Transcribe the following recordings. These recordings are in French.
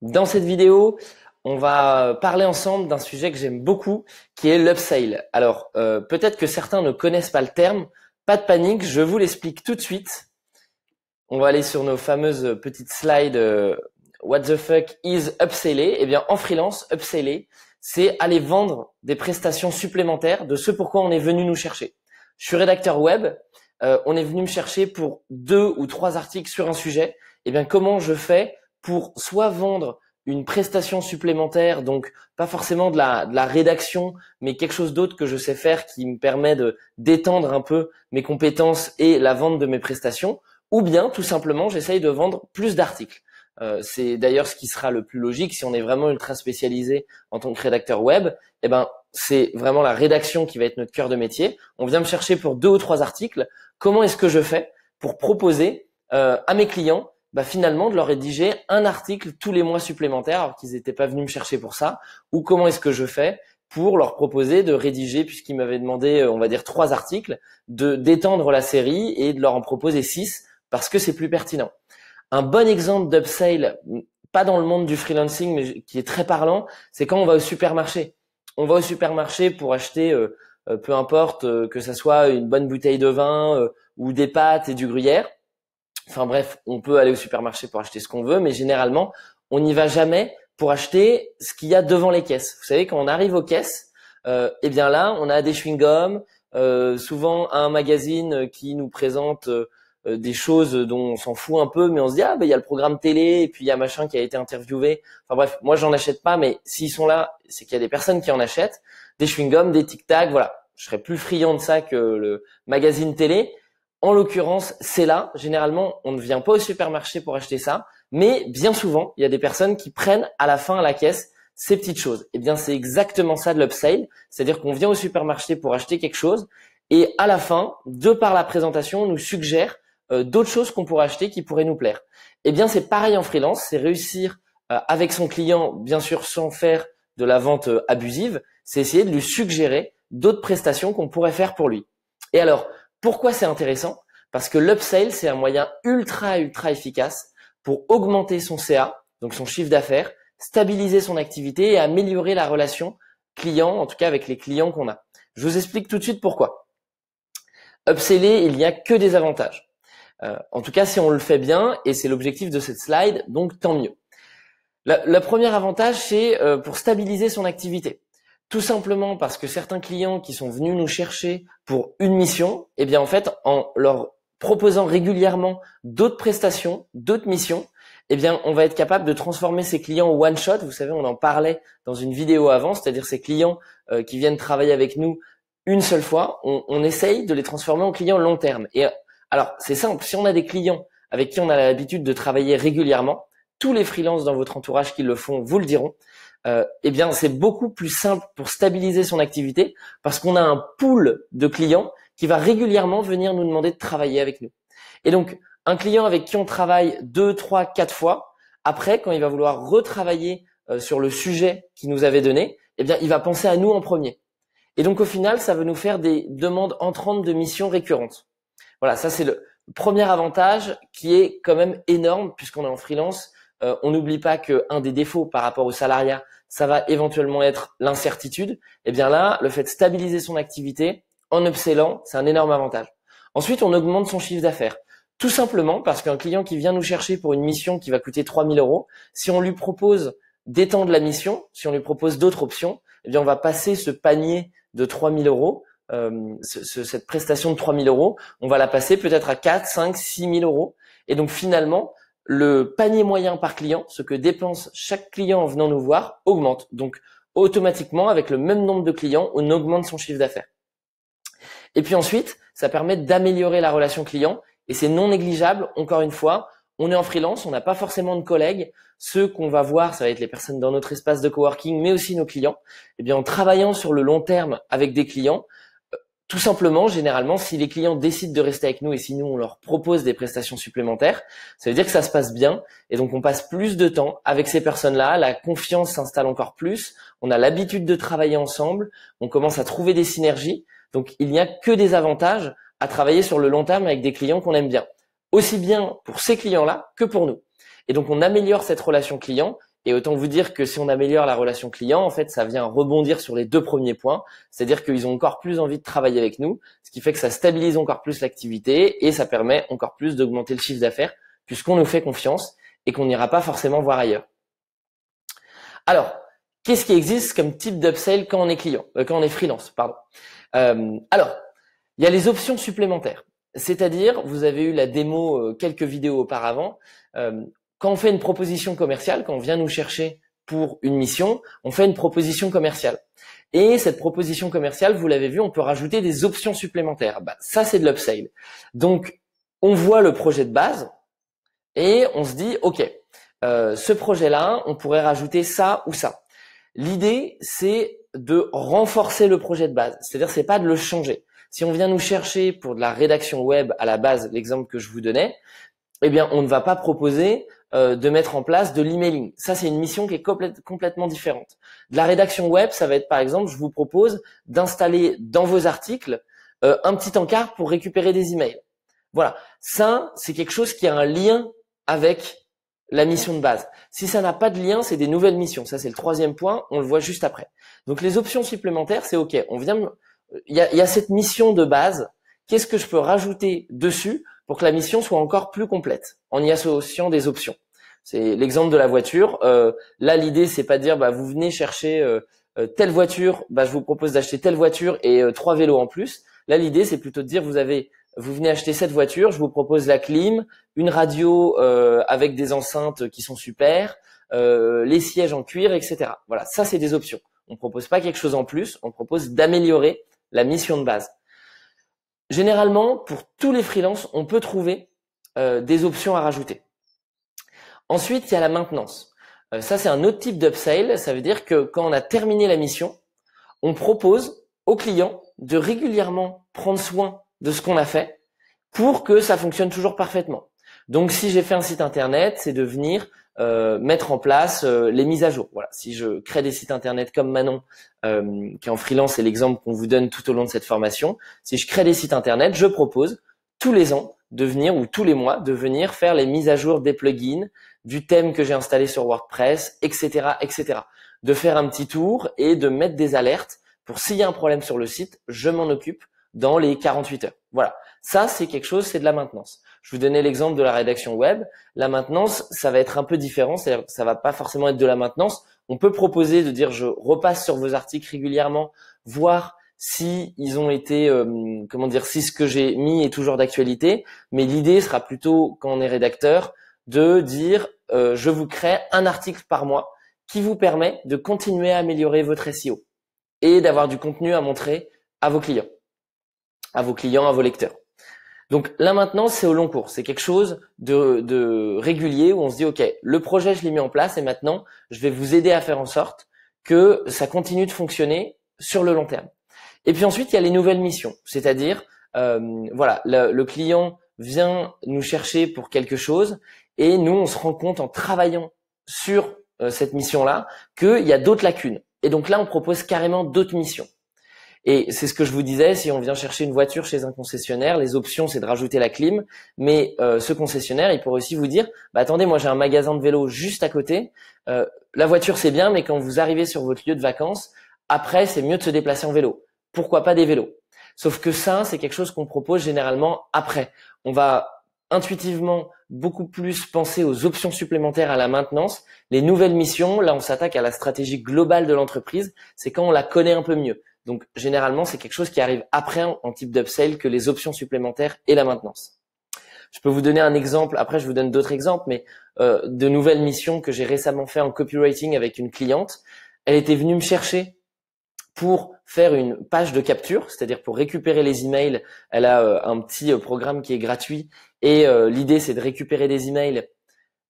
Dans cette vidéo, on va parler ensemble d'un sujet que j'aime beaucoup, qui est l'upsell. Alors, peut-être que certains ne connaissent pas le terme, pas de panique, je vous l'explique tout de suite. On va aller sur nos fameuses petites slides. What the fuck is upseller? Eh bien, en freelance, upseller, c'est aller vendre des prestations supplémentaires de ce pourquoi on est venu nous chercher. Je suis rédacteur web, on est venu me chercher pour 2 ou 3 articles sur un sujet. Eh bien, comment je fais pour soit vendre une prestation supplémentaire, donc pas forcément de la rédaction, mais quelque chose d'autre que je sais faire qui me permet de d'étendre un peu mes compétences et la vente de mes prestations, ou bien tout simplement j'essaye de vendre plus d'articles. C'est d'ailleurs ce qui sera le plus logique si on est vraiment ultra spécialisé en tant que rédacteur web. Eh ben, c'est vraiment la rédaction qui va être notre cœur de métier. On vient me chercher pour 2 ou 3 articles. Comment est-ce que je fais pour proposer à mes clients finalement de leur rédiger un article tous les mois supplémentaires alors qu'ils n'étaient pas venus me chercher pour ça, ou comment est-ce que je fais pour leur proposer de rédiger, puisqu'ils m'avaient demandé, on va dire 3 articles, d'étendre la série et de leur en proposer 6 parce que c'est plus pertinent. Un bon exemple d'upsell, pas dans le monde du freelancing, mais qui est très parlant, c'est quand on va au supermarché. On va au supermarché pour acheter, peu importe, que ça soit une bonne bouteille de vin ou des pâtes et du gruyère. Enfin bref, on peut aller au supermarché pour acheter ce qu'on veut, mais généralement, on n'y va jamais pour acheter ce qu'il y a devant les caisses. Vous savez, quand on arrive aux caisses, eh bien là, on a des chewing-gums, souvent un magazine qui nous présente des choses dont on s'en fout un peu, mais on se dit il y a le programme télé et puis il y a machin qui a été interviewé. Enfin bref, moi j'en achète pas, mais s'ils sont là, c'est qu'il y a des personnes qui en achètent, des chewing-gums, des tic-tac, voilà. Je serais plus friand de ça que le magazine télé. En l'occurrence, c'est là. Généralement, on ne vient pas au supermarché pour acheter ça, mais bien souvent, il y a des personnes qui prennent à la fin à la caisse ces petites choses. Eh bien, c'est exactement ça de l'upsell, c'est-à-dire qu'on vient au supermarché pour acheter quelque chose et à la fin, de par la présentation, on nous suggère d'autres choses qu'on pourrait acheter qui pourraient nous plaire. Eh bien, c'est pareil en freelance, c'est réussir avec son client, bien sûr sans faire de la vente abusive, c'est essayer de lui suggérer d'autres prestations qu'on pourrait faire pour lui. Et alors, pourquoi c'est intéressant? Parce que l'upsell, c'est un moyen ultra efficace pour augmenter son CA, donc son chiffre d'affaires, stabiliser son activité et améliorer la relation client, en tout cas avec les clients qu'on a. Je vous explique tout de suite pourquoi. Upseller, il n'y a que des avantages. En tout cas, si on le fait bien, et c'est l'objectif de cette slide, donc tant mieux. Le premier avantage, c'est pour stabiliser son activité. Tout simplement parce que certains clients qui sont venus nous chercher pour une mission, eh bien en fait, en leur proposant régulièrement d'autres prestations, d'autres missions, eh bien on va être capable de transformer ces clients en one shot. Vous savez, on en parlait dans une vidéo avant, c'est-à-dire ces clients qui viennent travailler avec nous une seule fois, on essaye de les transformer en clients long terme. Et alors c'est simple, si on a des clients avec qui on a l'habitude de travailler régulièrement, tous les freelances dans votre entourage qui le font vous le diront, eh bien c'est beaucoup plus simple pour stabiliser son activité parce qu'on a un pool de clients qui va régulièrement venir nous demander de travailler avec nous. Et donc un client avec qui on travaille 2, 3, 4 fois, après quand il va vouloir retravailler sur le sujet qu'il nous avait donné, eh bien il va penser à nous en premier. Et donc au final, ça va nous faire des demandes entrantes de missions récurrentes. Voilà, ça c'est le premier avantage qui est quand même énorme puisqu'on est en freelance. On n'oublie pas qu'un des défauts par rapport au salariat, ça va éventuellement être l'incertitude. Et bien là, le fait de stabiliser son activité en upsellant, c'est un énorme avantage. Ensuite, on augmente son chiffre d'affaires. Tout simplement parce qu'un client qui vient nous chercher pour une mission qui va coûter 3 000 €, si on lui propose d'étendre la mission, si on lui propose d'autres options, eh bien on va passer ce panier de 3 000 €, cette prestation de 3 000 €, on va la passer peut-être à 4, 5, 6 000 €. Et donc finalement, le panier moyen par client, ce que dépense chaque client en venant nous voir, augmente. Donc automatiquement, avec le même nombre de clients, on augmente son chiffre d'affaires. Et puis ensuite, ça permet d'améliorer la relation client et c'est non négligeable. Encore une fois, on est en freelance, on n'a pas forcément de collègues. Ceux qu'on va voir, ça va être les personnes dans notre espace de coworking, mais aussi nos clients. Eh bien, en travaillant sur le long terme avec des clients, tout simplement, généralement, si les clients décident de rester avec nous et si nous, on leur propose des prestations supplémentaires, ça veut dire que ça se passe bien et donc on passe plus de temps avec ces personnes-là, la confiance s'installe encore plus, on a l'habitude de travailler ensemble, on commence à trouver des synergies, donc il n'y a que des avantages à travailler sur le long terme avec des clients qu'on aime bien, aussi bien pour ces clients-là que pour nous. Et donc on améliore cette relation client Et autant vous dire que si on améliore la relation client, en fait, ça vient rebondir sur les 2 premiers points. C'est-à-dire qu'ils ont encore plus envie de travailler avec nous, ce qui fait que ça stabilise encore plus l'activité et ça permet encore plus d'augmenter le chiffre d'affaires puisqu'on nous fait confiance et qu'on n'ira pas forcément voir ailleurs. Alors, qu'est-ce qui existe comme type d'upsell quand on est client, quand on est freelance, pardon. Alors, il y a les options supplémentaires. C'est-à-dire, vous avez eu la démo quelques vidéos auparavant. Quand on fait une proposition commerciale, quand on vient nous chercher pour une mission, on fait une proposition commerciale. Et cette proposition commerciale, vous l'avez vu, on peut rajouter des options supplémentaires. Ça, c'est de l'upsell. Donc, on voit le projet de base et on se dit, OK, ce projet-là, on pourrait rajouter ça ou ça. L'idée, c'est de renforcer le projet de base. C'est-à-dire, c'est pas de le changer. Si on vient nous chercher pour de la rédaction web à la base, l'exemple que je vous donnais, eh bien, on ne va pas proposer de mettre en place de l'emailing. Ça, c'est une mission qui est complètement différente. De la rédaction web, ça va être, par exemple, je vous propose d'installer dans vos articles un petit encart pour récupérer des emails. Voilà. Ça, c'est quelque chose qui a un lien avec la mission de base. Si ça n'a pas de lien, c'est des nouvelles missions. Ça, c'est le 3e point. On le voit juste après. Donc, les options supplémentaires, c'est OK. Il y a cette mission de base. Qu'est-ce que je peux rajouter dessus pour que la mission soit encore plus complète en y associant des options? C'est l'exemple de la voiture. Là, l'idée, c'est pas de dire, vous venez chercher telle voiture, je vous propose d'acheter telle voiture et 3 vélos en plus. Là, l'idée, c'est plutôt de dire, vous venez acheter cette voiture, je vous propose la clim, une radio avec des enceintes qui sont super, les sièges en cuir, etc. Voilà, ça, c'est des options. On propose pas quelque chose en plus, on propose d'améliorer la mission de base. Généralement, pour tous les freelances, on peut trouver des options à rajouter. Ensuite, il y a la maintenance. Ça, c'est un autre type d'upsell. Ça veut dire que quand on a terminé la mission, on propose au client de régulièrement prendre soin de ce qu'on a fait pour que ça fonctionne toujours parfaitement. Donc, si j'ai fait un site internet, c'est de venir mettre en place les mises à jour. Voilà. Si je crée des sites internet comme Manon, qui est en freelance, c'est l'exemple qu'on vous donne tout au long de cette formation. Si je crée des sites internet, je propose tous les ans de venir ou tous les mois de venir faire les mises à jour des plugins, du thème que j'ai installé sur WordPress, etc., etc. De faire un petit tour et de mettre des alertes pour s'il y a un problème sur le site, je m'en occupe dans les 48 heures. Voilà. Ça, c'est quelque chose, c'est de la maintenance. Je vous donnais l'exemple de la rédaction web. La maintenance, ça va être un peu différent. C'est-à-dire que ça va pas forcément être de la maintenance. On peut proposer de dire, je repasse sur vos articles régulièrement, voir si ils ont été, si ce que j'ai mis est toujours d'actualité. Mais l'idée sera plutôt, quand on est rédacteur, de dire, je vous crée un article par mois qui vous permet de continuer à améliorer votre SEO et d'avoir du contenu à montrer à vos clients, à vos lecteurs. Donc là maintenant, c'est au long cours. C'est quelque chose de régulier où on se dit, OK, le projet, je l'ai mis en place et maintenant, je vais vous aider à faire en sorte que ça continue de fonctionner sur le long terme. Et puis ensuite, il y a les nouvelles missions. C'est-à-dire, le client vient nous chercher pour quelque chose et nous, on se rend compte en travaillant sur cette mission-là qu'il y a d'autres lacunes. Et donc là, on propose carrément d'autres missions. Et c'est ce que je vous disais, si on vient chercher une voiture chez un concessionnaire, les options, c'est de rajouter la clim. Mais ce concessionnaire, il pourrait aussi vous dire, attendez, moi j'ai un magasin de vélo juste à côté. La voiture, c'est bien, mais quand vous arrivez sur votre lieu de vacances, après, c'est mieux de se déplacer en vélo. Pourquoi pas des vélos? Sauf que ça, c'est quelque chose qu'on propose généralement après. On va intuitivement beaucoup plus penser aux options supplémentaires à la maintenance. Les nouvelles missions, là, on s'attaque à la stratégie globale de l'entreprise. C'est quand on la connaît un peu mieux. Donc, généralement, c'est quelque chose qui arrive après en type d'upsell que les options supplémentaires et la maintenance. Je peux vous donner un exemple. Après, je vous donne d'autres exemples, mais de nouvelles missions que j'ai récemment fait en copywriting avec une cliente. Elle était venue me chercher pour faire une page de capture, c'est-à-dire pour récupérer les emails. Elle a un petit programme qui est gratuit et l'idée, c'est de récupérer des emails.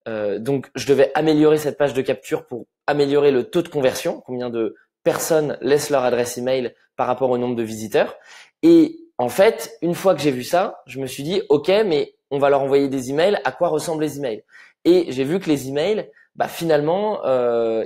Donc, je devais améliorer cette page de capture pour améliorer le taux de conversion, combien de personnes laissent leur adresse email par rapport au nombre de visiteurs. Et en fait, une fois que j'ai vu ça, je me suis dit, OK, mais on va leur envoyer des emails. À quoi ressemblent les emails? Et j'ai vu que les emails, finalement,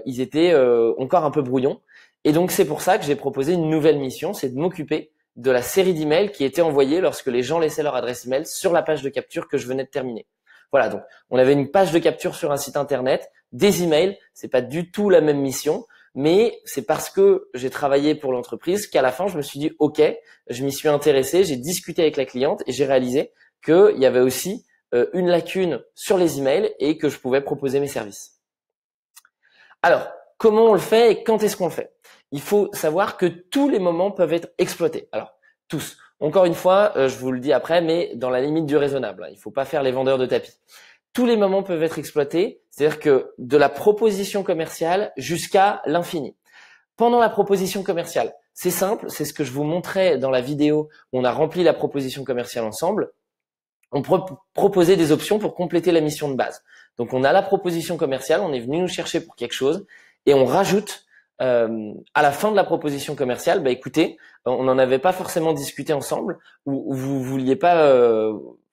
ils étaient encore un peu brouillons. Et donc, c'est pour ça que j'ai proposé une nouvelle mission, c'est de m'occuper de la série d'emails qui étaient envoyés lorsque les gens laissaient leur adresse email sur la page de capture que je venais de terminer. Voilà, donc on avait une page de capture sur un site internet, des emails c'est pas du tout la même mission, mais c'est parce que j'ai travaillé pour l'entreprise qu'à la fin, je me suis dit, OK, je m'y suis intéressé, j'ai discuté avec la cliente et j'ai réalisé qu'il y avait aussi une lacune sur les emails et que je pouvais proposer mes services. Alors, comment on le fait et quand est-ce qu'on le fait? Il faut savoir que tous les moments peuvent être exploités. Alors, tous. Encore une fois, je vous le dis après, mais dans la limite du raisonnable. Il ne faut pas faire les vendeurs de tapis. Tous les moments peuvent être exploités, c'est-à-dire que de la proposition commerciale jusqu'à l'infini. Pendant la proposition commerciale, c'est simple, c'est ce que je vous montrais dans la vidéo où on a rempli la proposition commerciale ensemble. On peut proposer des options pour compléter la mission de base. Donc, on a la proposition commerciale, on est venu nous chercher pour quelque chose et on rajoute à la fin de la proposition commerciale, bah écoutez, on n'en avait pas forcément discuté ensemble ou vous vouliez pas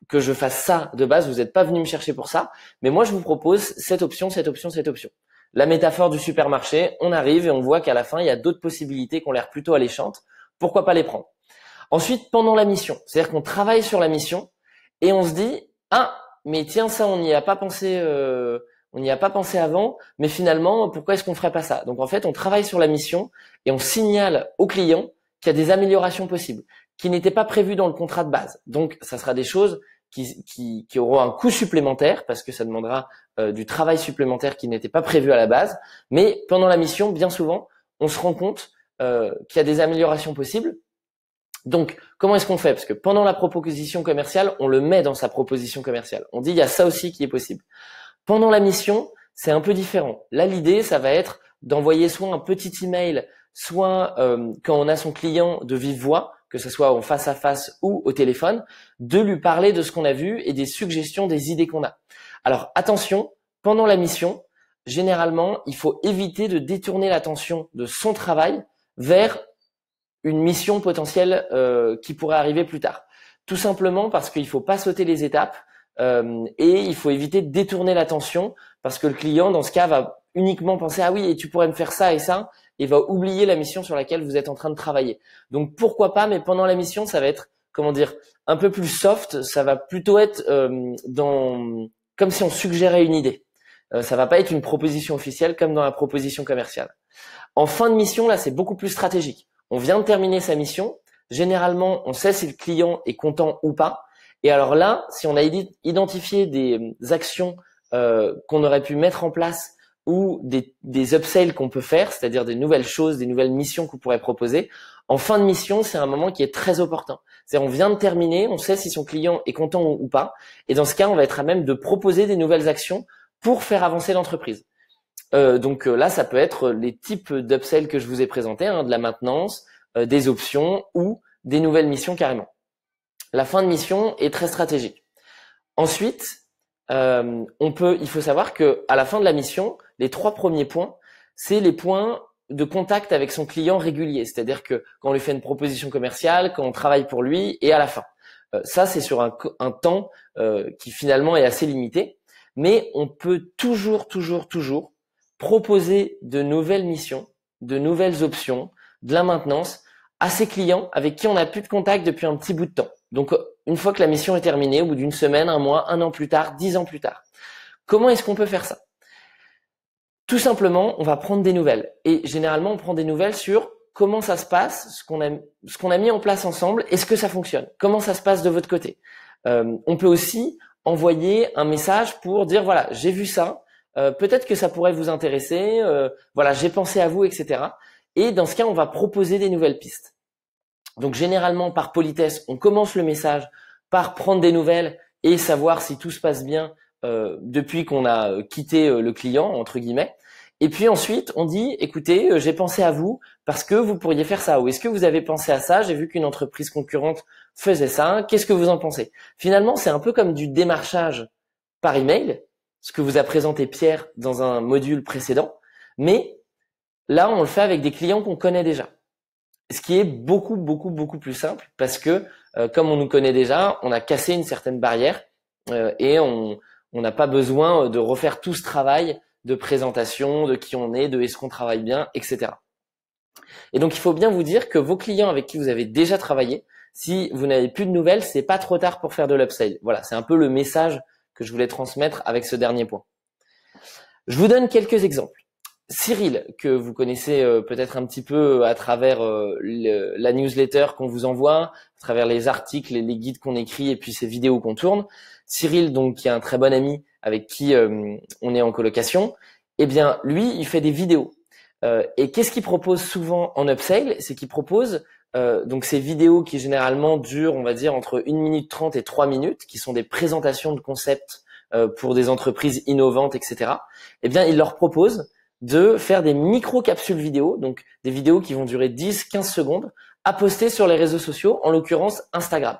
que je fasse ça de base, vous n'êtes pas venu me chercher pour ça, mais moi je vous propose cette option, cette option, cette option. La métaphore du supermarché, on arrive et on voit qu'à la fin, il y a d'autres possibilités qui ont l'air plutôt alléchantes. Pourquoi pas les prendre? Ensuite, pendant la mission, c'est-à-dire qu'on travaille sur la mission et on se dit, ah, mais tiens, ça, on n'y a pas pensé avant, mais finalement, pourquoi est-ce qu'on ferait pas ça? Donc en fait, on travaille sur la mission et on signale au client qu'il y a des améliorations possibles, qui n'étaient pas prévues dans le contrat de base. Donc ça sera des choses qui auront un coût supplémentaire parce que ça demandera du travail supplémentaire qui n'était pas prévu à la base. Mais pendant la mission, bien souvent, on se rend compte qu'il y a des améliorations possibles. Donc, comment est-ce qu'on fait? Parce que pendant la proposition commerciale, on le met dans sa proposition commerciale. On dit, il y a ça aussi qui est possible. Pendant la mission, c'est un peu différent. Là, l'idée, ça va être d'envoyer soit un petit email, soit quand on a son client de vive voix, que ce soit en face à face ou au téléphone, de lui parler de ce qu'on a vu et des suggestions, des idées qu'on a. Alors, attention, pendant la mission, généralement, il faut éviter de détourner l'attention de son travail vers une mission potentielle qui pourrait arriver plus tard. Tout simplement parce qu'il faut pas sauter les étapes et il faut éviter de détourner l'attention parce que le client, dans ce cas, va uniquement penser « Ah oui, et tu pourrais me faire ça et ça » et va oublier la mission sur laquelle vous êtes en train de travailler. Donc, pourquoi pas, mais pendant la mission, ça va être, comment dire, un peu plus soft, ça va plutôt être comme si on suggérait une idée. Ça va pas être une proposition officielle comme dans la proposition commerciale. En fin de mission, là, c'est beaucoup plus stratégique. On vient de terminer sa mission. Généralement, on sait si le client est content ou pas. Et alors là, si on a identifié des actions qu'on aurait pu mettre en place ou des upsells qu'on peut faire, c'est-à-dire des nouvelles choses, des nouvelles missions qu'on pourrait proposer, en fin de mission, c'est un moment qui est très opportun. C'est-à-dire, on vient de terminer, on sait si son client est content ou pas. Et dans ce cas, on va être à même de proposer des nouvelles actions pour faire avancer l'entreprise. Donc là, ça peut être les types d'upsell que je vous ai présentés, de la maintenance, des options ou des nouvelles missions carrément. La fin de mission est très stratégique. Ensuite, il faut savoir que à la fin de la mission, les 3 premiers points, c'est les points de contact avec son client régulier. C'est-à-dire que quand on lui fait une proposition commerciale, quand on travaille pour lui et à la fin. Ça, c'est sur un temps qui finalement est assez limité. Mais on peut toujours proposer de nouvelles missions, de nouvelles options, de la maintenance à ses clients avec qui on n'a plus de contact depuis un petit bout de temps. Donc, une fois que la mission est terminée, au bout d'une semaine, un mois, 1 an plus tard, 10 ans plus tard. Comment est-ce qu'on peut faire ça? Tout simplement, on va prendre des nouvelles. Et généralement, on prend des nouvelles sur comment ça se passe, ce qu'on a mis en place ensemble, est-ce que ça fonctionne? Comment ça se passe de votre côté? On peut aussi envoyer un message pour dire, voilà, j'ai vu ça, peut-être que ça pourrait vous intéresser, voilà, j'ai pensé à vous, etc. Et dans ce cas, on va proposer des nouvelles pistes. Donc généralement, par politesse, on commence le message par prendre des nouvelles et savoir si tout se passe bien depuis qu'on a quitté le client, entre guillemets. Et puis ensuite, on dit, écoutez, j'ai pensé à vous parce que vous pourriez faire ça. Ou est-ce que vous avez pensé à ça? J'ai vu qu'une entreprise concurrente faisait ça. Qu'est-ce que vous en pensez? Finalement, c'est un peu comme du démarchage par email, ce que vous a présenté Pierre dans un module précédent. Mais là, on le fait avec des clients qu'on connaît déjà. Ce qui est beaucoup plus simple parce que comme on nous connaît déjà, on a cassé une certaine barrière et on n'a pas besoin de refaire tout ce travail de présentation, de qui on est, de est-ce qu'on travaille bien, etc. Et donc, il faut bien vous dire que vos clients avec qui vous avez déjà travaillé, si vous n'avez plus de nouvelles, c'est pas trop tard pour faire de l'upsell. Voilà, c'est un peu le message que je voulais transmettre avec ce dernier point. Je vous donne quelques exemples. Cyril, que vous connaissez peut-être un petit peu à travers la newsletter qu'on vous envoie, à travers les articles et les guides qu'on écrit et puis ces vidéos qu'on tourne. Cyril, donc, qui est un très bon ami avec qui on est en colocation, eh bien, lui, il fait des vidéos. Et qu'est-ce qu'il propose souvent en upsell? C'est qu'il propose donc ces vidéos qui généralement durent, on va dire, entre 1 minute 30 et 3 minutes, qui sont des présentations de concepts pour des entreprises innovantes, etc. Eh bien, il leur propose de faire des micro-capsules vidéo, donc des vidéos qui vont durer 10-15 secondes, à poster sur les réseaux sociaux, en l'occurrence Instagram.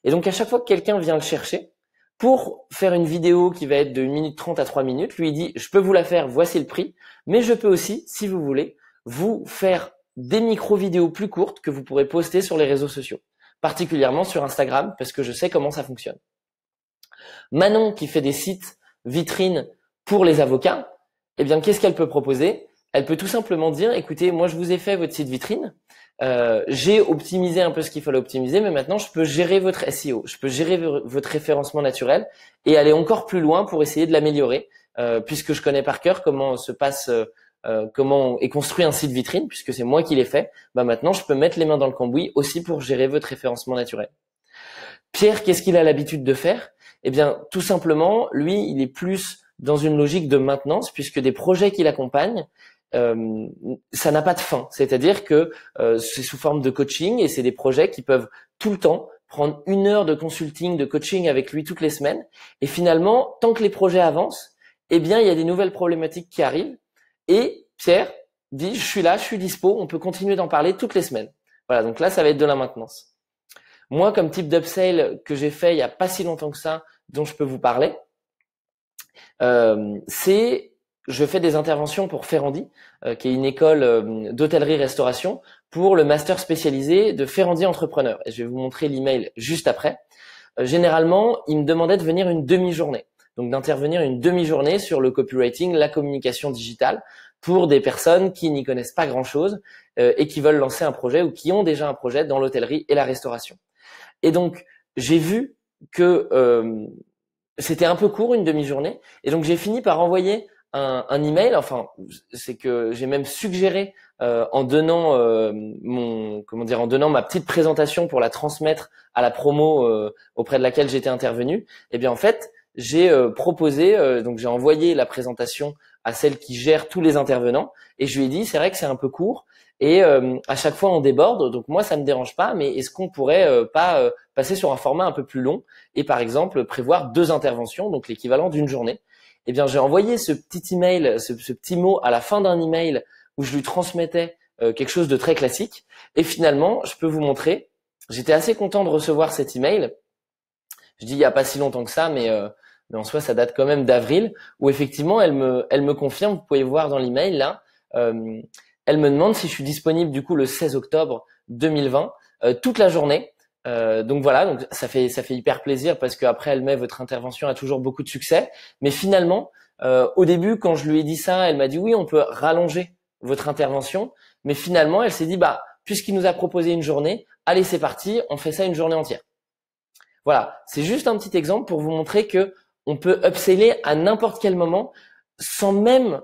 Et donc, à chaque fois que quelqu'un vient le chercher, pour faire une vidéo qui va être de 1 minute 30 à 3 minutes, lui il dit, je peux vous la faire, voici le prix, mais je peux aussi, si vous voulez, vous faire des micro-vidéos plus courtes que vous pourrez poster sur les réseaux sociaux, particulièrement sur Instagram, parce que je sais comment ça fonctionne. Manon, qui fait des sites vitrines pour les avocats, eh bien, qu'est-ce qu'elle peut proposer? Elle peut tout simplement dire, écoutez, moi je vous ai fait votre site vitrine, j'ai optimisé un peu ce qu'il fallait optimiser, mais maintenant je peux gérer votre SEO, je peux gérer votre référencement naturel et aller encore plus loin pour essayer de l'améliorer, puisque je connais par cœur comment se passe, comment est construit un site vitrine, puisque c'est moi qui l'ai fait. Bah maintenant je peux mettre les mains dans le cambouis aussi pour gérer votre référencement naturel. Pierre, qu'est-ce qu'il a l'habitude de faire? Eh bien, tout simplement, lui, il est plus dans une logique de maintenance, puisque des projets qu'il accompagne, ça n'a pas de fin. C'est-à-dire que c'est sous forme de coaching et c'est des projets qui peuvent tout le temps prendre 1 heure de consulting, de coaching avec lui toutes les semaines. Et finalement, tant que les projets avancent, eh bien, il y a des nouvelles problématiques qui arrivent. Et Pierre dit, je suis là, je suis dispo, on peut continuer d'en parler toutes les semaines. Voilà, donc là, ça va être de la maintenance. Moi, comme type d'upsell que j'ai fait il y a pas si longtemps que ça, dont je peux vous parler, je fais des interventions pour Ferrandi, qui est une école d'hôtellerie-restauration, pour le master spécialisé de Ferrandi Entrepreneur. Et je vais vous montrer l'email juste après. Généralement, il me demandait de venir une demi-journée, donc d'intervenir une demi-journée sur le copywriting, la communication digitale, pour des personnes qui n'y connaissent pas grand-chose et qui veulent lancer un projet ou qui ont déjà un projet dans l'hôtellerie et la restauration. Et donc, j'ai vu que c'était un peu court, une demi-journée, et donc j'ai fini par envoyer un email. Enfin, c'est que j'ai même suggéré en donnant en donnant ma petite présentation pour la transmettre à la promo auprès de laquelle j'étais intervenu. Eh bien, en fait, j'ai proposé, donc j'ai envoyé la présentation à celle qui gère tous les intervenants, et je lui ai dit, c'est vrai que c'est un peu court. Et à chaque fois on déborde, donc moi ça me dérange pas, mais est-ce qu'on pourrait pas passer sur un format un peu plus long et par exemple prévoir 2 interventions, donc l'équivalent d'une journée? Eh bien j'ai envoyé ce petit email, ce petit mot à la fin d'un email où je lui transmettais quelque chose de très classique. Et finalement, je peux vous montrer, j'étais assez content de recevoir cet email. Je dis il y a pas si longtemps que ça, mais en soi ça date quand même d'avril, où effectivement elle me confirme, vous pouvez voir dans l'email là. Elle me demande si je suis disponible du coup le 16 octobre 2020 toute la journée. Donc voilà, donc ça fait hyper plaisir parce qu'après elle met votre intervention a toujours beaucoup de succès. Mais finalement, au début quand je lui ai dit ça, elle m'a dit oui on peut rallonger votre intervention. Mais finalement elle s'est dit bah puisqu'il nous a proposé une journée, allez c'est parti, on fait ça une journée entière. Voilà, c'est juste un petit exemple pour vous montrer que on peut upseller à n'importe quel moment sans même,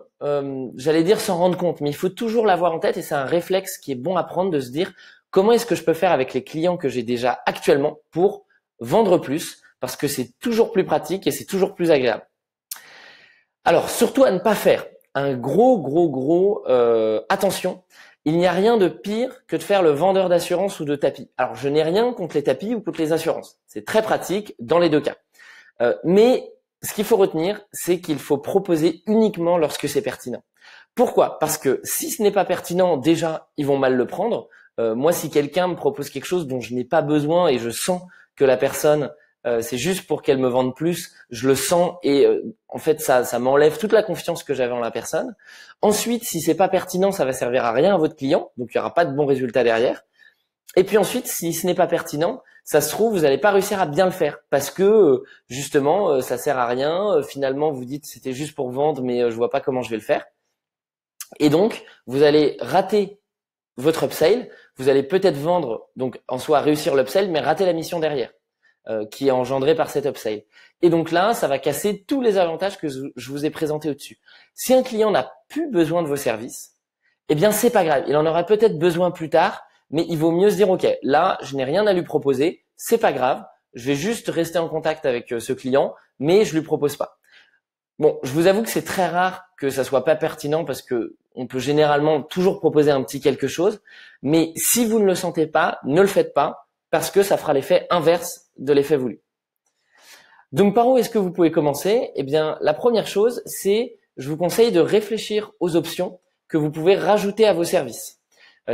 j'allais dire s'en rendre compte, mais il faut toujours l'avoir en tête et c'est un réflexe qui est bon à prendre de se dire comment est-ce que je peux faire avec les clients que j'ai déjà actuellement pour vendre plus parce que c'est toujours plus pratique et c'est toujours plus agréable. Alors, surtout à ne pas faire un gros attention, il n'y a rien de pire que de faire le vendeur d'assurance ou de tapis. Alors, je n'ai rien contre les tapis ou contre les assurances. C'est très pratique dans les 2 cas. Mais ce qu'il faut retenir, c'est qu'il faut proposer uniquement lorsque c'est pertinent. Pourquoi? Parce que si ce n'est pas pertinent, déjà, ils vont mal le prendre. Moi, si quelqu'un me propose quelque chose dont je n'ai pas besoin et je sens que la personne, c'est juste pour qu'elle me vende plus, je le sens et en fait, ça m'enlève toute la confiance que j'avais en la personne. Ensuite, si c'est pas pertinent, ça va servir à rien à votre client, donc il n'y aura pas de bons résultats derrière. Et puis ensuite, si ce n'est pas pertinent, ça se trouve, vous n'allez pas réussir à bien le faire parce que justement, ça sert à rien. Finalement, vous dites c'était juste pour vendre, mais je vois pas comment je vais le faire. Et donc, vous allez rater votre upsell. Vous allez peut-être vendre, donc en soi réussir l'upsell, mais rater la mission derrière. qui est engendré par cet upsell. Et donc là, ça va casser tous les avantages que je vous ai présentés au-dessus. Si un client n'a plus besoin de vos services, eh bien c'est pas grave. Il en aura peut-être besoin plus tard, mais il vaut mieux se dire ok, là je n'ai rien à lui proposer, c'est pas grave. Je vais juste rester en contact avec ce client, mais je lui propose pas. Bon, je vous avoue que c'est très rare que ça soit pas pertinent parce que on peut généralement toujours proposer un petit quelque chose, mais si vous ne le sentez pas, ne le faites pas parce que ça fera l'effet inverse de l'effet voulu. Donc par où est-ce que vous pouvez commencer? Eh bien, la première chose, c'est je vous conseille de réfléchir aux options que vous pouvez rajouter à vos services.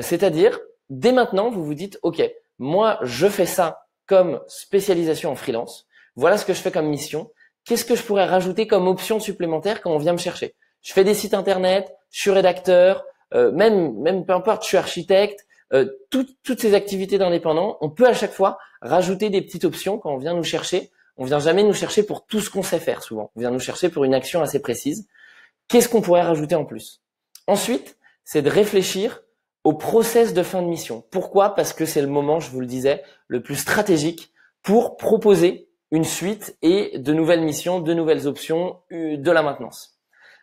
C'est-à-dire, dès maintenant, vous vous dites, OK, moi, je fais ça comme spécialisation en freelance. Voilà ce que je fais comme mission. Qu'est-ce que je pourrais rajouter comme option supplémentaire quand on vient me chercher? Je fais des sites internet, je suis rédacteur, même peu importe, je suis architecte, toutes ces activités d'indépendant, on peut à chaque fois rajouter des petites options quand on vient nous chercher. On vient jamais nous chercher pour tout ce qu'on sait faire souvent. On vient nous chercher pour une action assez précise. Qu'est-ce qu'on pourrait rajouter en plus? Ensuite, c'est de réfléchir au process de fin de mission. Pourquoi? Parce que c'est le moment, je vous le disais, le plus stratégique pour proposer une suite et de nouvelles missions, de nouvelles options, de la maintenance.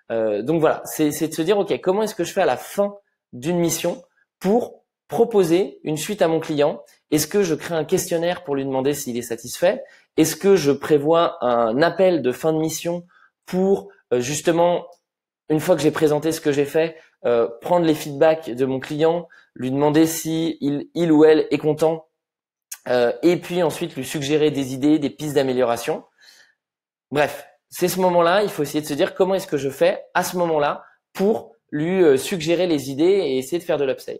Donc voilà, c'est de se dire, ok, comment est-ce que je fais à la fin d'une mission pour proposer une suite à mon client? Est-ce que je crée un questionnaire pour lui demander s'il est satisfait? Est-ce que je prévois un appel de fin de mission pour justement, une fois que j'ai présenté ce que j'ai fait, prendre les feedbacks de mon client, lui demander si il ou elle est content, et puis ensuite lui suggérer des idées, des pistes d'amélioration. Bref, c'est ce moment-là, il faut essayer de se dire comment est-ce que je fais à ce moment-là pour lui suggérer les idées et essayer de faire de l'upsell.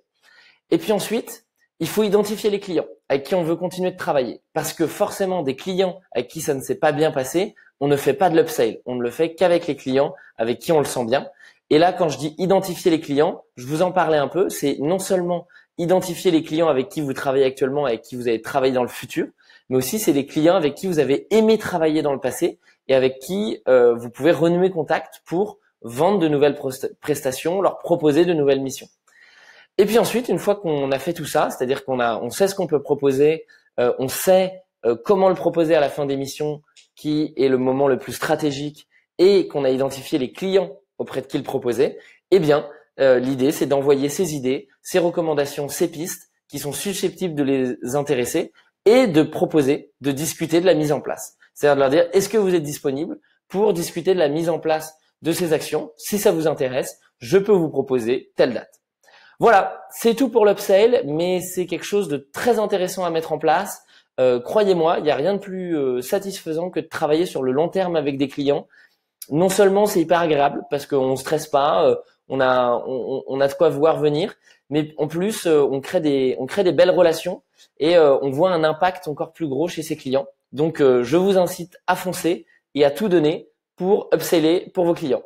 Et puis ensuite, il faut identifier les clients avec qui on veut continuer de travailler. Parce que forcément, des clients avec qui ça ne s'est pas bien passé, on ne fait pas de l'upsell. On ne le fait qu'avec les clients avec qui on le sent bien. Et là, quand je dis identifier les clients, je vous en parlais un peu, c'est non seulement identifier les clients avec qui vous travaillez actuellement, avec qui vous allez travailler dans le futur, mais aussi c'est les clients avec qui vous avez aimé travailler dans le passé et avec qui vous pouvez renouer contact pour vendre de nouvelles prestations, leur proposer de nouvelles missions. Et puis ensuite, une fois qu'on a fait tout ça, c'est-à-dire on sait ce qu'on peut proposer, on sait comment le proposer à la fin des missions, qui est le moment le plus stratégique, et qu'on a identifié les clients auprès de qui le proposer, eh bien, l'idée, c'est d'envoyer ces idées, ces recommandations, ces pistes qui sont susceptibles de les intéresser et de proposer, de discuter de la mise en place. C'est-à-dire de leur dire, est-ce que vous êtes disponible pour discuter de la mise en place de ces actions? Si ça vous intéresse, je peux vous proposer telle date. Voilà, c'est tout pour l'upsell, mais c'est quelque chose de très intéressant à mettre en place. Croyez-moi, il n'y a rien de plus satisfaisant que de travailler sur le long terme avec des clients. Non seulement c'est hyper agréable parce qu'on ne stresse pas, on a de quoi voir venir, mais en plus on crée des belles relations et on voit un impact encore plus gros chez ses clients. Donc je vous incite à foncer et à tout donner pour upseller pour vos clients.